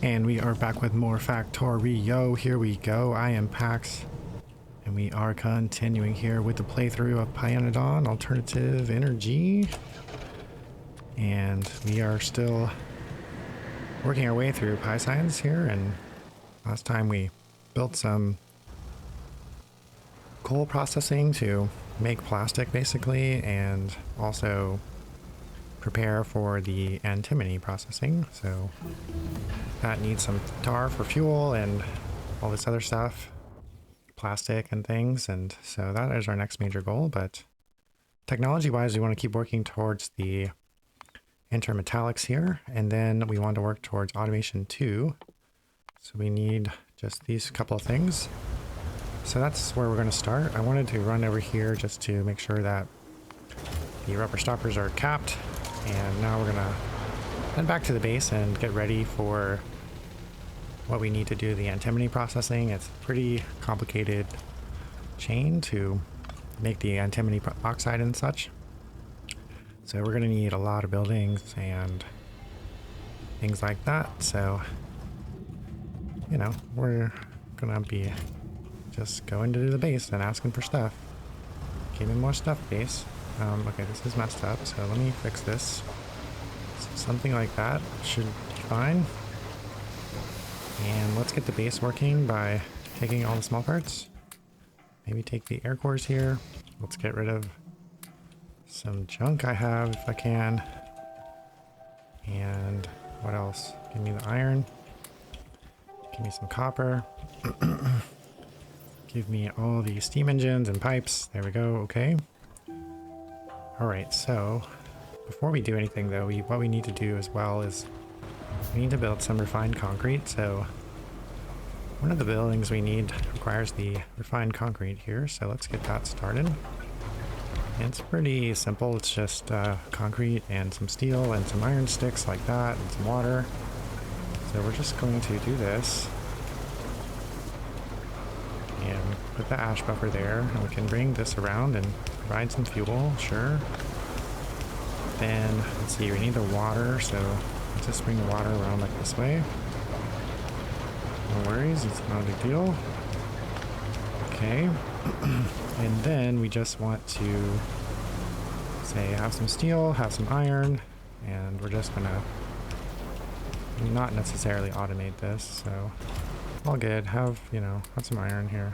And we are back with more Factorio. Here we go. I am Pax. And we are continuing here with the playthrough of Pyanadon Alternative Energy. And we are still working our way through Pi Science here. And last time we built some coal processing to make plastic basically, and also prepare for the antimony processing. So that needs some tar for fuel and all this other stuff, plastic and things. And so that is our next major goal. But technology wise, we want to keep working towards the intermetallics here. And then we want to work towards automation too. So we need just these couple of things. So that's where we're going to start. I wanted to run over here just to make sure that the rubber stoppers are capped. And now we're gonna head back to the base and get ready for what we need to do the antimony processing. It's a pretty complicated chain to make the antimony oxide and such. So we're gonna need a lot of buildings and things like that. So, you know, we're gonna be just going to the base and asking for stuff. Give me more stuff, base. Okay, this is messed up, so let me fix this. Something like that should be fine. And let's get the base working by taking all the small parts. Maybe take the air cores here. Let's get rid of some junk I have if I can. And what else? Give me the iron. Give me some copper. Give me all the steam engines and pipes. There we go, okay. Alright, so before we do anything though, what we need to do as well is we need to build some refined concrete. So one of the buildings we need requires the refined concrete here, so let's get that started. And it's pretty simple. It's just concrete and some steel and some iron sticks like that and some water. So we're just going to do this and put the ash buffer there, and we can bring this around and provide some fuel, sure. Then, let's see, we need the water, so let's just bring the water around like this way. No worries, it's not a big deal. Okay. And then we just want to say have some steel, have some iron, and we're just gonna not necessarily automate this, so all good. Have, you know, have some iron here.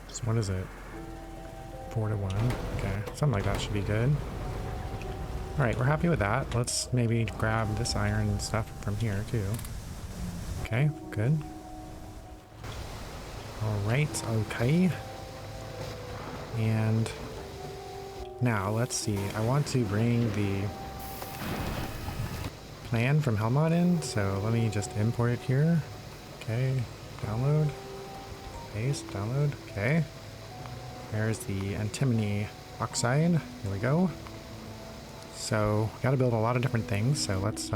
So what is it? 4 to 1. Okay, something like that should be good. Alright, we're happy with that. Let's maybe grab this iron and stuff from here too. Okay, good. Alright, okay. And now let's see. I want to bring the plan from Helmut in, so let me just import it here. Okay, download. Paste, download. Okay. There's the antimony oxide. Here we go. So, gotta build a lot of different things, so let's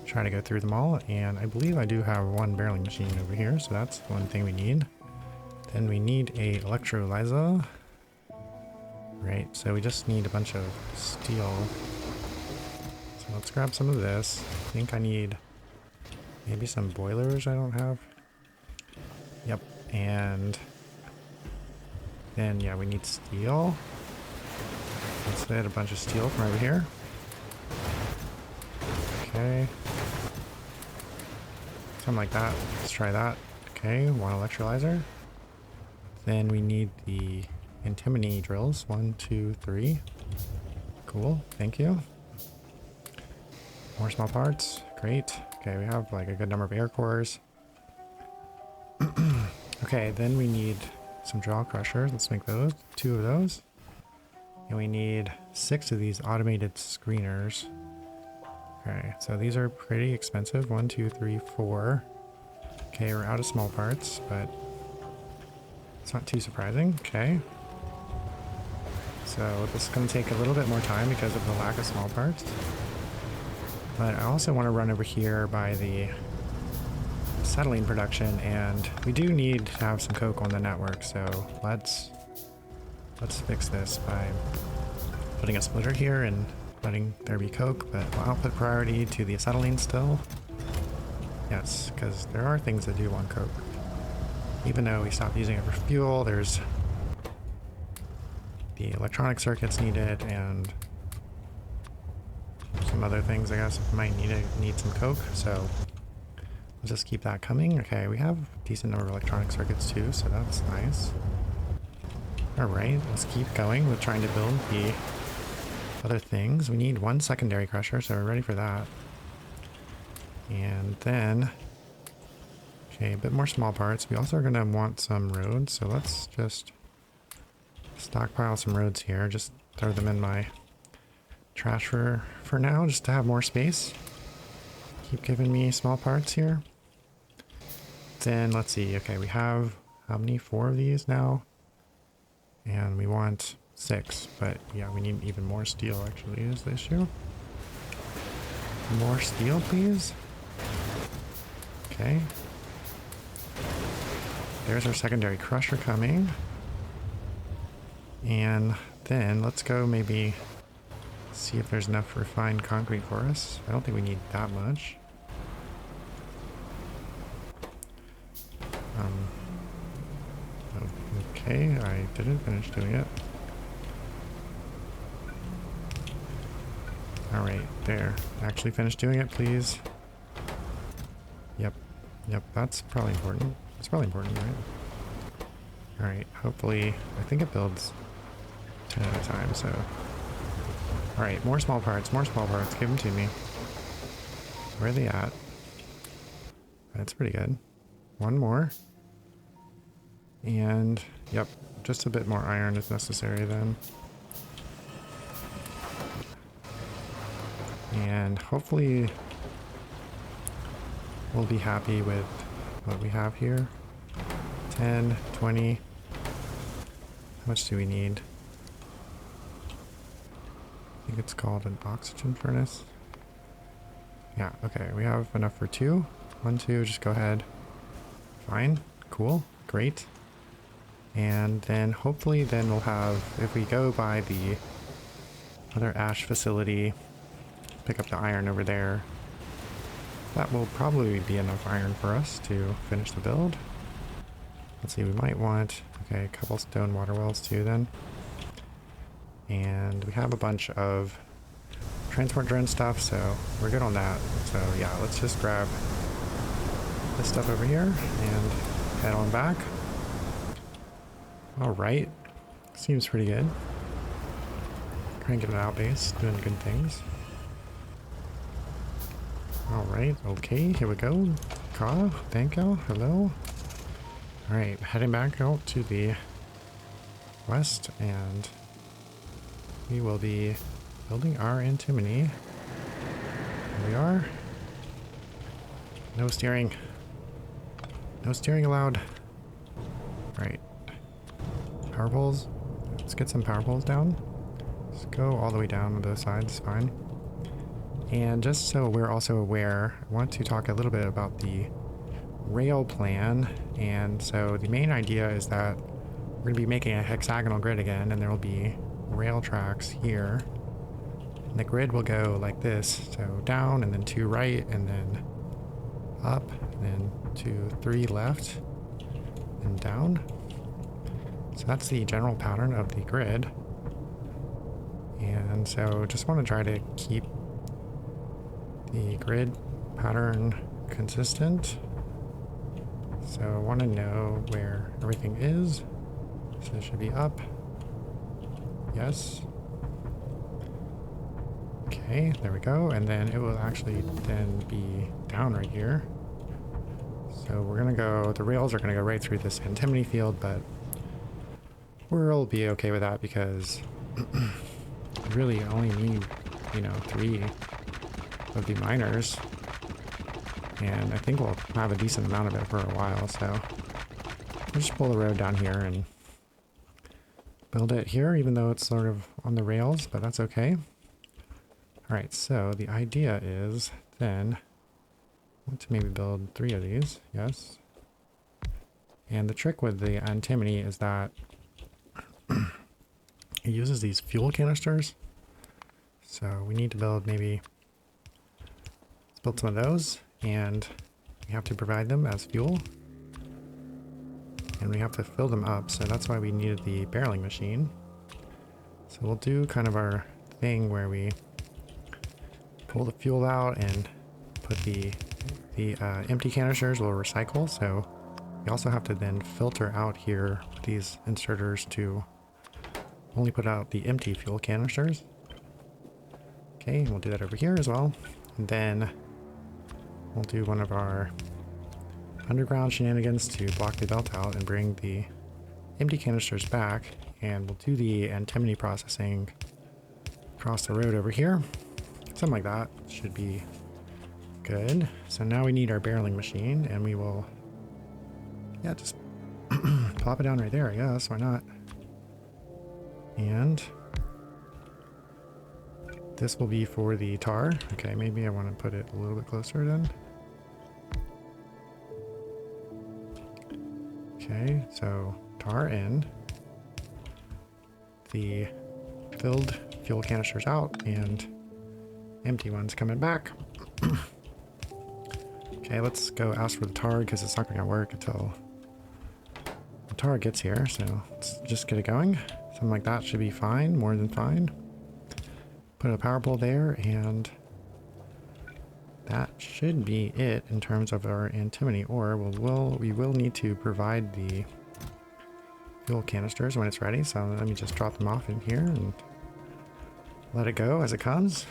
try to go through them all. And I believe I do have one barreling machine over here, so that's one thing we need. Then we need a electrolyzer. Right, so we just need a bunch of steel. So let's grab some of this. I think I need maybe some boilers I don't have. Yep, and then, yeah, we need steel. Let's get a bunch of steel from over here. Okay. Something like that. Let's try that. Okay, one electrolyzer. Then we need the antimony drills. 1, 2, 3. Cool, thank you. More small parts. Great. Okay, we have like a good number of air cores. Okay, then we need some jaw crushers. Let's make those. 2 of those. And we need 6 of these automated screeners. Okay, so these are pretty expensive. 1, 2, 3, 4. Okay, we're out of small parts, but it's not too surprising. Okay. So this is going to take a little bit more time because of the lack of small parts. But I also want to run over here by the acetylene production, and we do need to have some coke on the network, so let's fix this by putting a splitter here and letting there be coke, but we'll output priority to the acetylene still. Yes, because there are things that do want coke. Even though we stopped using it for fuel, there's the electronic circuits needed and some other things I guess might need some coke, so we'll just keep that coming. Okay, we have a decent number of electronic circuits too, so that's nice. Alright, let's keep going with trying to build the other things. We need one secondary crusher, so we're ready for that. And then, okay, a bit more small parts. We also are going to want some roads, so let's just stockpile some roads here. Just throw them in my trash for now, just to have more space. Keep giving me small parts here. Then let's see. Okay, we have how many? 4 of these now, and we want 6. But yeah, we need even more steel. Actually, is the issue. More steel, please. Okay. There's our secondary crusher coming. And then let's go maybe see if there's enough refined concrete for us. I don't think we need that much. Okay, I didn't finish doing it. Alright, there. Actually finish doing it, please. Yep. Yep, that's probably important. It's probably important, right? Alright, hopefully, I think it builds 10 at a time, so. Alright, more small parts, give them to me. Where are they at? That's pretty good. One more. And, yep, just a bit more iron is necessary then. And hopefully we'll be happy with what we have here. 10, 20. How much do we need? I think it's called an oxygen furnace. Yeah, okay, we have enough for 2. 1, 2, just go ahead. Fine, cool, great. And then hopefully then we'll have, if we go by the other ash facility, pick up the iron over there, that will probably be enough iron for us to finish the build. Let's see, we might want, okay, a couple stone water wells too then. And we have a bunch of transport drone stuff, so we're good on that. So yeah, let's just grab this stuff over here and head on back. Alright, seems pretty good. Cranking it out base, doing good things. Alright, okay, here we go. Ka, thank you, hello. Alright, heading back out to the west, and we will be building our antimony. Here we are. No steering. No steering allowed. Right. Power poles. Let's get some power poles down. Let's go all the way down on both sides, fine. And just so we're also aware, I want to talk a little bit about the rail plan. And so the main idea is that we're going to be making a hexagonal grid again, and there will be rail tracks here. And the grid will go like this, so down and then 2 right and then up and then 2, 3 left and down. So that's the general pattern of the grid. And so just want to try to keep the grid pattern consistent. So I want to know where everything is. So it should be up. Yes. Okay, there we go. And then it will actually then be down right here. So we're gonna go, the rails are gonna go right through this antimony field, but we'll be okay with that because we really only need, 3 of the miners. And I think we'll have a decent amount of it for a while, so we'll just pull the road down here and build it here, even though it's sort of on the rails, but that's okay. Alright, so the idea is then, I want to maybe build 3 of these, yes. And the trick with the antimony is that it uses these fuel canisters. So we need to build maybe, let's build some of those, and we have to provide them as fuel. And we have to fill them up, so that's why we needed the barreling machine. So we'll do kind of our thing where we pull the fuel out and put the empty canisters will recycle. So we also have to then filter out here with these inserters to only put out the empty fuel canisters. Okay, we'll do that over here as well. And then we'll do one of our underground shenanigans to block the belt out and bring the empty canisters back. And we'll do the antimony processing across the road over here. Something like that should be good. So now we need our barreling machine, and we will, yeah, just plop it down right there, I guess. Why not? And this will be for the tar. Okay, maybe I want to put it a little bit closer then. Okay, so tar in, the filled fuel canisters out, and empty ones coming back. Okay, let's go ask for the tar because it's not going to work until the tar gets here. So let's just get it going. Something like that should be fine, more than fine. Put a power pole there, and that should be it in terms of our antimony ore. We will need to provide the fuel canisters when it's ready. So let me just drop them off in here and let it go as it comes.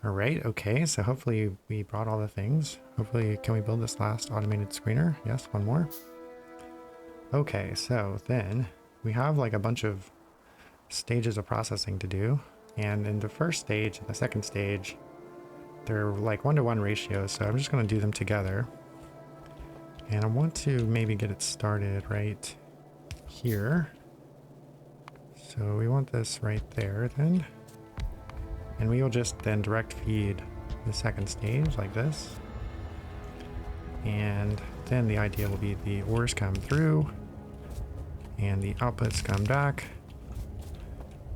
All right, okay, so hopefully we brought all the things. Hopefully, can we build this last automated screener? Yes, one more. Okay, so then we have like a bunch of stages of processing to do. And in the first stage and the second stage, they're like 1-to-1 ratios, so I'm just going to do them together. And I want to maybe get it started right here. So we want this right there then. And we will just then direct feed the second stage like this. And then the idea will be the ores come through and the outputs come back.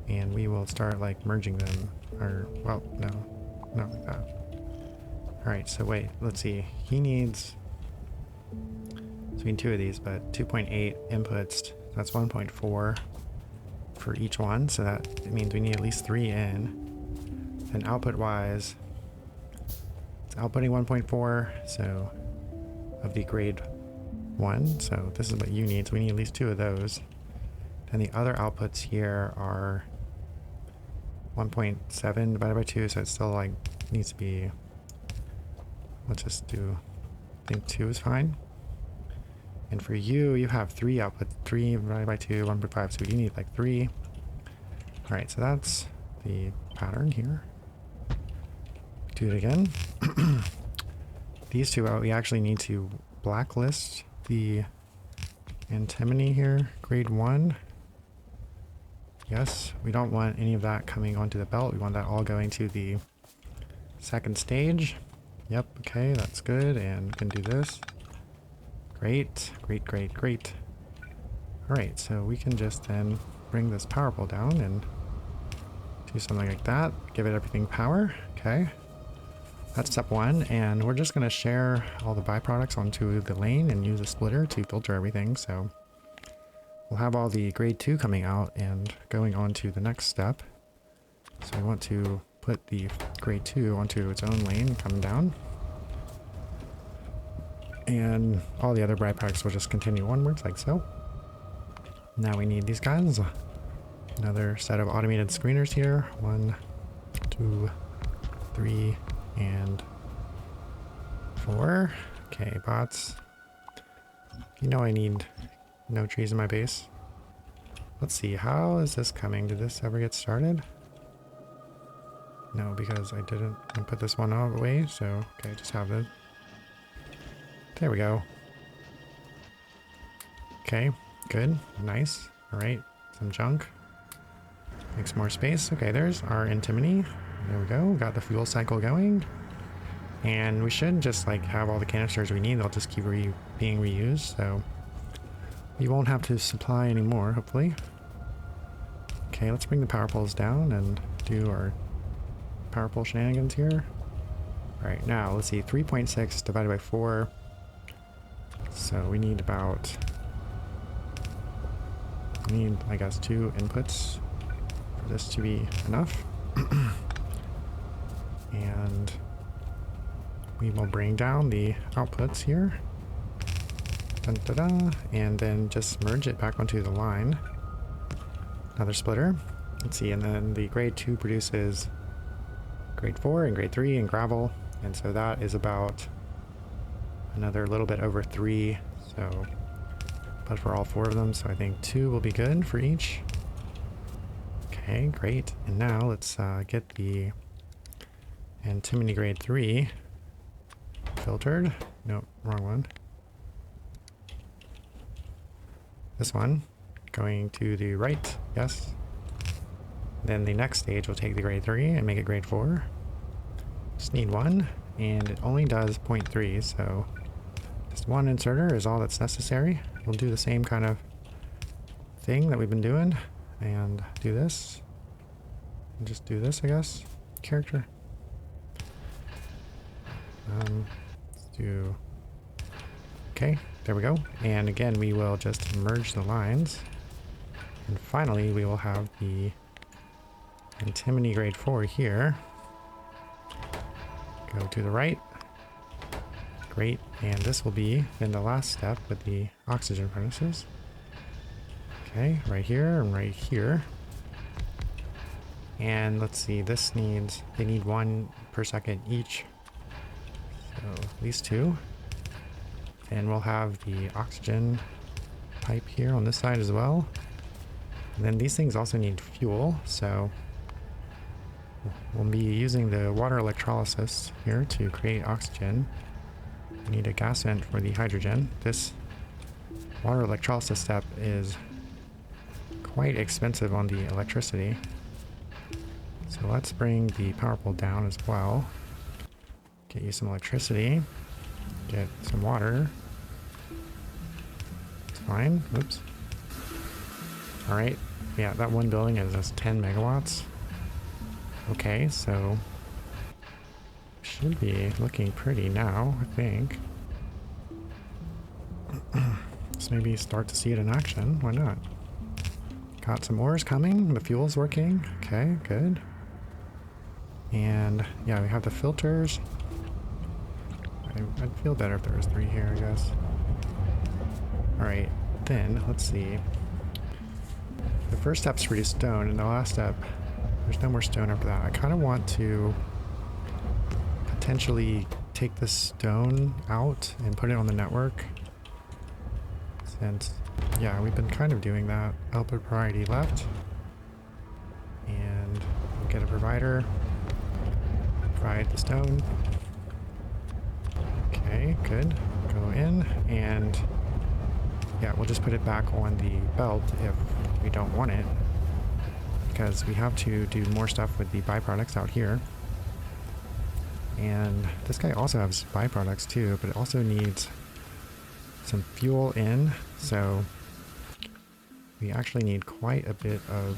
And we will start like merging them, or, well, no, not like that. All right, so wait, let's see. He needs, so we need 2 of these, but 2.8 inputs. So that's 1.4 for each one. So that means we need at least 3 in. And output wise, it's outputting 1.4, so of the grade 1. So this is what you need. So we need at least 2 of those. And the other outputs here are 1.7 divided by 2, so it still like needs to be, let's just do, I think 2 is fine. And for you, you have 3 outputs, 3 divided by 2, 1.5, so you need like 3. All right, so that's the pattern here. Do it again. These two out, we actually need to blacklist the antimony here, grade 1. Yes, we don't want any of that coming onto the belt. We want that all going to the second stage. Yep, okay, that's good. And we can do this. Great, great, great, great. All right, so we can just then bring this power pole down and do something like that. Give it everything power. Okay. That's step 1, and we're just going to share all the byproducts onto the lane and use a splitter to filter everything. So we'll have all the grade 2 coming out and going on to the next step. So we want to put the grade 2 onto its own lane, come down. And all the other byproducts will just continue onwards like so. Now we need these guys. Another set of automated screeners here. 1, 2, 3, and 4. Okay, bots. You know I need no trees in my base. Let's see, how is this coming? Did this ever get started? No, because I didn't put this one away, so okay, just have it. There we go. Okay, good, nice. All right, some junk. Make some more space. Okay, there's our antimony. There we go, got the fuel cycle going. And we should just like have all the canisters we need. They'll just keep being reused, so we won't have to supply anymore, hopefully. Okay, let's bring the power poles down and do our power pole shenanigans here. Alright, now let's see, 3.6 divided by 4. So we need about, I guess, 2 inputs for this to be enough. And we will bring down the outputs here. Dun, da, da, and then just merge it back onto the line. Another splitter. Let's see, and then the grade 2 produces grade 4 and grade 3 and gravel. And so that is about another little bit over 3. So, but for all 4 of them, so I think 2 will be good for each. Okay, great. And now let's get the Antimony grade 3 filtered. Nope, wrong one. This one, going to the right, yes. Then the next stage will take the grade 3 and make it grade 4. Just need 1, and it only does 0.3, so just 1 inserter is all that's necessary. We'll do the same kind of thing that we've been doing, and do this. And just do this, I guess. Character. Let's do... Okay, there we go. And again, we will just merge the lines. And finally, we will have the Antimony grade 4 here. Go to the right. Great. And this will be then the last step with the oxygen furnaces. Okay, right here and right here. And let's see, this needs, they need 1 per second each. So these 2. And we'll have the oxygen pipe here on this side as well. And then these things also need fuel, so we'll be using the water electrolysis here to create oxygen. We need a gas vent for the hydrogen. This water electrolysis step is quite expensive on the electricity. So let's bring the power pole down as well. Get you some electricity. Get some water. It's fine. Oops. Alright. Yeah, that one building is just 10 megawatts. Okay, so should be looking pretty now, I think. Let's maybe start to see it in action. Why not? Got some ores coming. The fuel's working. Okay, good. And yeah, we have the filters. I'd feel better if there was 3 here, I guess. Alright, then let's see. The first step's produce stone, and the last step, there's no more stone after that. I kind of want to potentially take the stone out and put it on the network. Since, yeah, we've been kind of doing that. Output priority left. And we'll get a provider. Provide the stone. Okay, good. Go in, and yeah, we'll just put it back on the belt if we don't want it, because we have to do more stuff with the byproducts out here. And this guy also has byproducts too, but it also needs some fuel in, so we actually need quite a bit of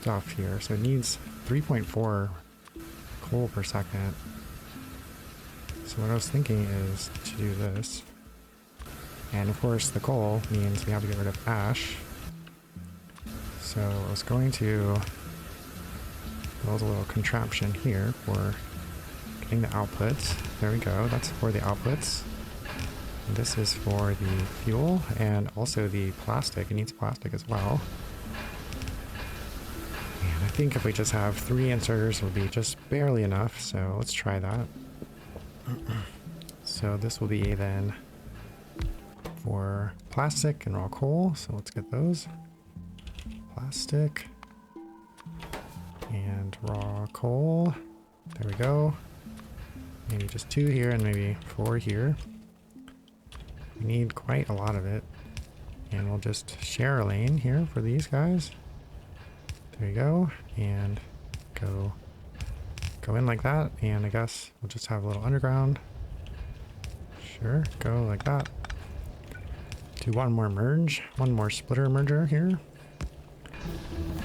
stuff here. So it needs 3.4 coal per second. So what I was thinking is to do this. And of course the coal means we have to get rid of ash. So I was going to build a little contraption here for getting the outputs. There we go, that's for the outputs. And this is for the fuel and also the plastic. It needs plastic as well. And I think if we just have 3 inserters, it'll be just barely enough. So let's try that. So this will be then for plastic and raw coal. So let's get those. Plastic and raw coal. There we go. Maybe just 2 here and maybe 4 here. We need quite a lot of it. And we'll just share a lane here for these guys. There you go. And go in like that. And I guess we'll just have a little underground. Sure, go like that. Do one more merge, one more splitter merger here.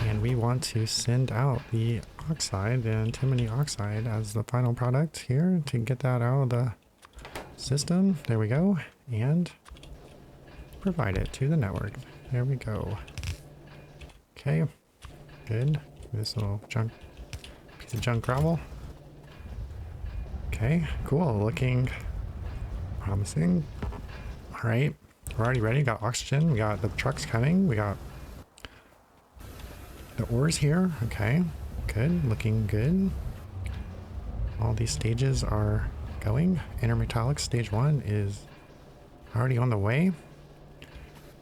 And And we want to send out the oxide, the antimony oxide, as the final product here to get that out of the system. There we go. And provide it to the network. There we go. Okay. Good. This little piece of junk gravel. Okay, cool. Looking promising. All right. We're already ready. Got oxygen. We got the trucks coming. We got the ores here. Okay. Good. Looking good. All these stages are going. Intermetallic stage 1 is already on the way.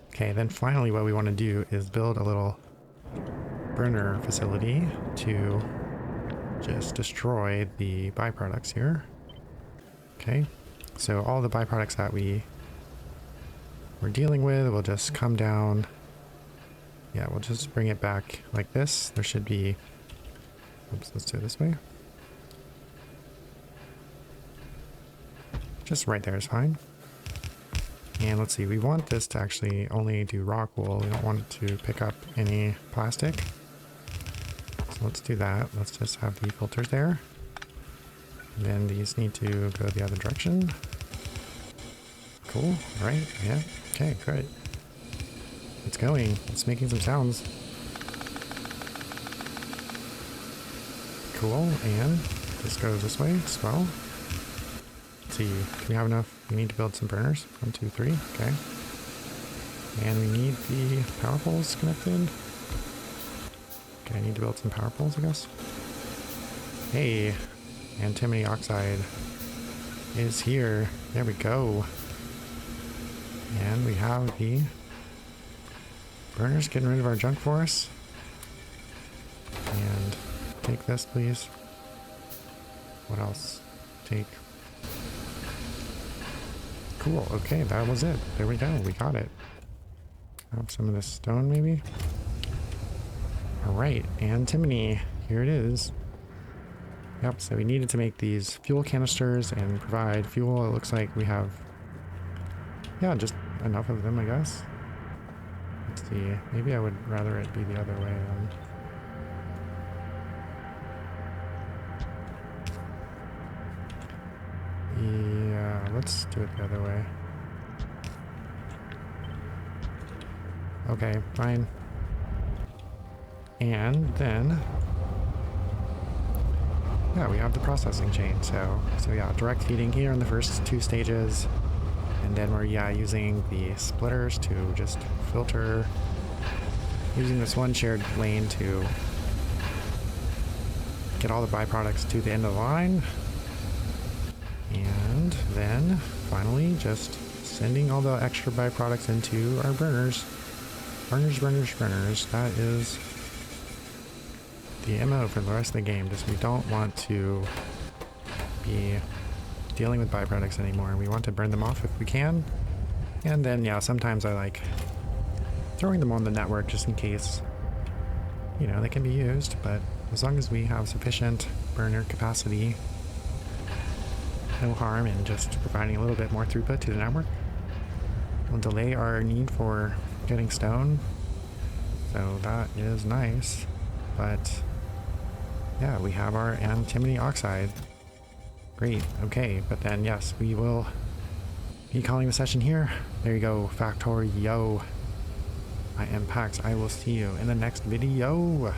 Okay, then finally what we want to do is build a little burner facility to just destroy the byproducts here. Okay, so all the byproducts that we're dealing with will just come down. Yeah, we'll just bring it back like this. There should be, oops, let's do it this way. Just right there is fine. And let's see, we want this to actually only do rock wool. We don't want it to pick up any plastic. So let's do that. Let's just have the filters there. And then these need to go the other direction. Cool, right? Yeah, okay, great. It's going, it's making some sounds. Cool, and this goes this way as well. Let's see, do we have enough? We need to build some burners. 1, 2, 3, okay. And we need the power poles connected. Okay, I need to build some power poles, I guess. Hey, antimony oxide is here. There we go. And we have the burners getting rid of our junk for us. And take this, please. What else? Take. Cool, okay, that was it. There we go, we got it. Have some of this stone, maybe? Alright, antimony, here it is. Yep, so we needed to make these fuel canisters and provide fuel. It looks like we have, yeah, just enough of them, I guess. Let's see, maybe I would rather it be the other way then. Yeah, let's do it the other way. Okay, fine. And then, yeah, we have the processing chain. So yeah, direct feeding here in the first 2 stages. And then we're, yeah, using the splitters to just filter, using this one shared lane to get all the byproducts to the end of the line. And then finally just sending all the extra byproducts into our burners. Burners, burners, burners. That is the MO for the rest of the game. Just we don't want to be dealing with byproducts anymore. We want to burn them off if we can. And then, yeah, sometimes I like throwing them on the network just in case, you know, they can be used. But as long as we have sufficient burner capacity, no harm in just providing a little bit more throughput to the network. It'll delay our need for getting stone, so that is nice. But yeah, we have our antimony oxide. Great, okay, but then yes, we will be calling the session here. There you go, Factorio. I am Pax. I will see you in the next video.